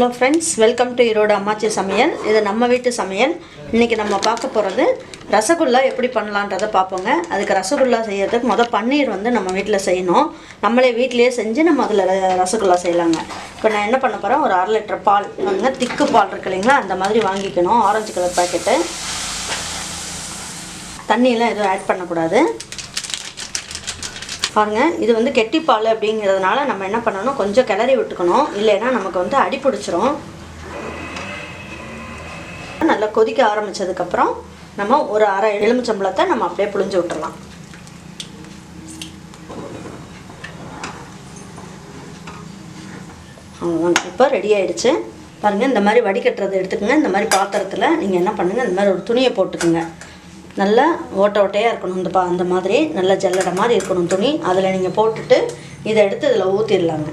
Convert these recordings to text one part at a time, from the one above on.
Hello friends, welcome to Erode அம்மாச்சி சமையல். இது நம்ம வீட்டு சமையல். இன்றைக்கி நம்ம பார்க்க போகிறது ரசகுல்லா எப்படி பண்ணலான்றதை பார்ப்போங்க. அதுக்கு ரசகுல்லா செய்யறதுக்கு பன்னீர் நம்ம வீட்டில் செய்யணும். நம்மளே வீட்டிலேயே செஞ்சு நம்ம அதில் ரசகுல்லா செய்யலாங்க. இப்போ நான் என்ன பண்ண போகிறேன், ஒரு 1/2 லிட்டர் பால் திக்கு பால் இருக்கு இல்லைங்களா, அந்த மாதிரி வாங்கிக்கணும். Orange colour packet. தண்ணியெல்லாம் எதுவும் ஆட் பண்ணக்கூடாது. பாருங்கள், இது கெட்டிப்பால் அப்படிங்கிறதுனால நம்ம என்ன பண்ணணும், கொஞ்சம் கிளறி விட்டுக்கணும். இல்லைன்னா நமக்கு அடி பிடிச்சிரும். நல்லா கொதிக்க ஆரம்பித்ததுக்கப்புறம் நம்ம ஒரு 1/2 எலுமிச்சம்பழத்தை நம்ம அப்படியே புழிஞ்சு விட்டுறலாம். அவ்வளோதான், இப்போ ரெடி ஆகிடுச்சு. பாருங்கள், இந்த மாதிரி வடிகட்டுறதை எடுத்துக்கோங்க. இந்த மாதிரி பாத்திரத்தில் நீங்கள் என்ன பண்ணுங்கள், இந்த மாதிரி ஒரு துணியை போட்டுக்குங்க. நல்லா ஓட்டையாக இருக்கணும். அந்த மாதிரி நல்லா ஜல்லடை மாதிரி இருக்கணும் துணி. அதில் நீங்கள் போட்டுட்டு இதை எடுத்து இதில் ஊற்றிடலாங்க.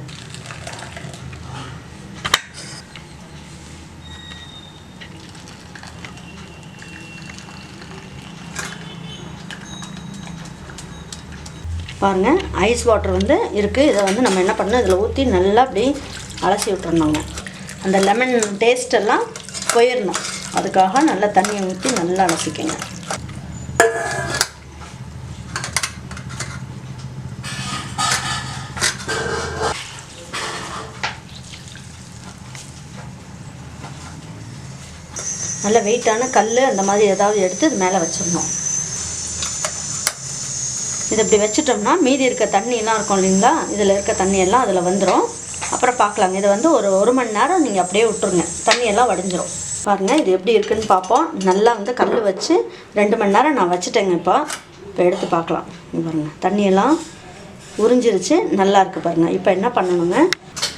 பாருங்கள், ஐஸ் வாட்டர் இருக்குது. இதை நம்ம என்ன பண்ணணும், இதில் ஊற்றி நல்லா அப்படி அலசி விட்டுறணுங்க. அந்த லெமன் டேஸ்டெல்லாம் போயிடணும். அதுக்காக நல்லா தண்ணியை ஊற்றி நல்லா அலசிக்கங்க. நல்ல வெயிட்டான கல் அந்த மாதிரி ஏதாவது எடுத்து இது மேலே வச்சிடணும். இதை இப்படி வச்சுட்டோம்னா மீதி இருக்க தண்ணியெல்லாம் இருக்கும் இல்லைங்களா, இதில் இருக்க தண்ணியெல்லாம் அதில் வந்துடும். அப்புறம் பார்க்கலாங்க. இதை ஒரு 1 மணி நேரம் நீங்கள் அப்படியே விட்டுருங்க, தண்ணியெல்லாம் வடிஞ்சிரும். பாருங்கள், இது எப்படி இருக்குதுன்னு பார்ப்போம். நல்லா கல் வச்சு 2 மணி நேரம் நான் வச்சுட்டேங்க. இப்போ எடுத்து பார்க்கலாம். பாருங்கள், தண்ணியெல்லாம் உறிஞ்சிருச்சு. நல்லா இருக்குது பாருங்கள். இப்போ என்ன பண்ணணுங்க,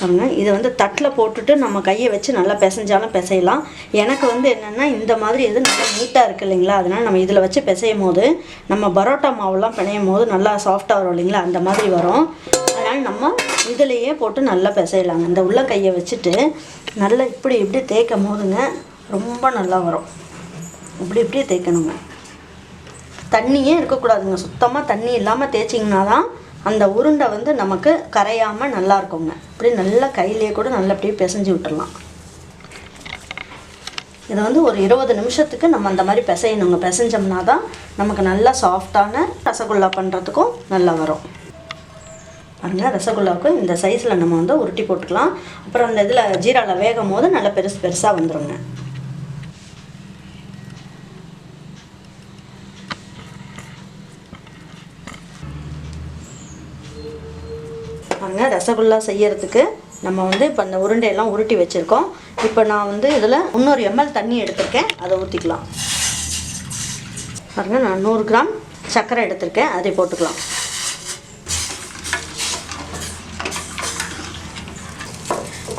பாருங்கள், இதை தட்டில் போட்டுட்டு நம்ம கையை வச்சு நல்லா பிசைஞ்சாலும் பிசையலாம். எனக்கு என்னென்னா இந்த மாதிரி இது நல்லா நீட்டாக இருக்குது இல்லைங்களா, அதனால் நம்ம இதில் வச்சு பிசையும் போது நம்ம பரோட்டா மாவுலாம் பிணையும் போது நல்லா சாஃப்டாக வரும் இல்லைங்களா, அந்த மாதிரி வரும். அதனால் நம்ம இதிலையே போட்டு நல்லா பிசையலாங்க. இந்த உள்ள கையை வச்சுட்டு நல்லா இப்படி தேய்க்கும் போதுங்க ரொம்ப நல்லா வரும். இப்படி தேய்க்கணுங்க. தண்ணியே இருக்கக்கூடாதுங்க. சுத்தமாக தண்ணி இல்லாமல் தேய்ச்சிங்கன்னா தான் அந்த உருண்டை நமக்கு கரையாமல் நல்லா இருக்குங்க. இப்படி நல்லா கையிலேயே கூட நல்லா அப்படியே பிசைஞ்சு விட்டுடலாம். இதை ஒரு 20 நிமிஷத்துக்கு நம்ம அந்த மாதிரி பிசையணுங்க. பிசைஞ்சோம்னா தான் நமக்கு நல்லா சாஃப்டான ரசகுல்லா பண்ணுறதுக்கும் நல்லா வரும். பாருங்கள், ரசகுல்லாவுக்கு இந்த சைஸில் நம்ம உருட்டி போட்டுக்கலாம். அப்புறம் அந்த இதில் ஜீராவில் வேகும் போது நல்லா பெருசாக வந்துடுங்க. பாருங்கள், ரசகுல்லா செய்யறதுக்கு நம்ம இப்போ அந்த உருண்டையெல்லாம் உருட்டி வச்சுருக்கோம். இப்போ நான் இதில் 300 ml தண்ணி எடுத்திருக்கேன். அதை ஊற்றிக்கலாம். பாருங்கள், நான் 100 கிராம் சர்க்கரை எடுத்திருக்கேன். அதை போட்டுக்கலாம்.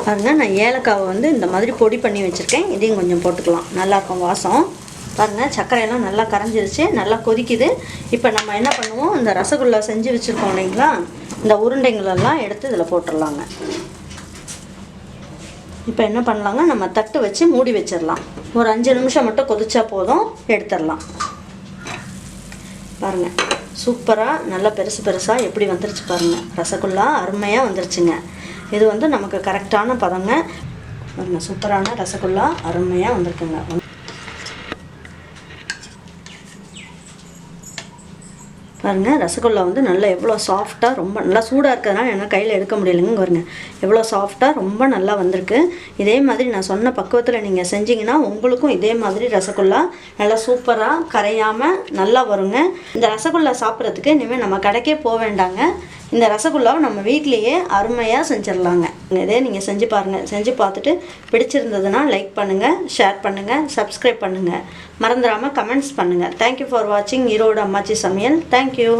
பாருங்கள், நான் ஏலக்காவை இந்த மாதிரி பொடி பண்ணி வச்சுருக்கேன். இதையும் கொஞ்சம் போட்டுக்கலாம். நல்லாயிருக்கும் வாசம். பாருங்கள், சர்க்கரையெல்லாம் நல்லா கரைஞ்சிருச்சு. நல்லா கொதிக்குது. இப்போ நம்ம என்ன பண்ணுவோம், இந்த ரசகுல்லா செஞ்சு வச்சுருக்கோம் இல்லைங்களா, இந்த உருண்டைங்களெல்லாம் எடுத்து இதில் போட்டுடலாங்க. இப்போ என்ன பண்ணலாங்க, நம்ம தட்டு வச்சு மூடி வச்சிடலாம். ஒரு 5 நிமிஷம் மட்டும் கொதிச்சா போதும், எடுத்துடலாம். பாருங்கள், சூப்பராக நல்லா பெருசாக எப்படி வந்துருச்சு பாருங்கள். ரசகுல்லா அருமையாக வந்துருச்சுங்க. இது நமக்கு கரெக்டான பதங்க. பாருங்கள், சூப்பரான ரசகுல்லா அருமையாக வந்திருக்குங்க. பாருங்கள், ரசகுல்லா நல்லா எவ்வளோ சாஃப்டாக, ரொம்ப நல்லா சூடாக இருக்கிறதுனால என்ன கையில் எடுக்க முடியலைங்க. பாருங்கள், எவ்வளோ சாஃப்டாக ரொம்ப நல்லா வந்திருக்கு. இதே மாதிரி நான் சொன்ன பக்குவத்தில் நீங்கள் செஞ்சிங்கன்னா உங்களுக்கும் இதே மாதிரி ரசகுல்லா நல்லா சூப்பராக கரையாமல் நல்லா வருங்க. இந்த ரசகுல்லா சாப்பிட்றதுக்கு இனிமேல் நம்ம கடைக்கே போக வேண்டாங்க. இந்த ரசகுல்லாவை நம்ம வீட்லேயே அருமையாக செஞ்சிடலாங்க. இதே நீங்கள் செஞ்சு பாருங்கள். செஞ்சு பார்த்துட்டு பிடிச்சிருந்ததுன்னா லைக் பண்ணுங்கள், ஷேர் பண்ணுங்கள், சப்ஸ்கிரைப் பண்ணுங்கள். மறந்துடாமல் கமெண்ட்ஸ் பண்ணுங்கள். தேங்க்யூ ஃபார் வாட்சிங் ஈரோடு அம்மாச்சி சமையல். தேங்க்யூ.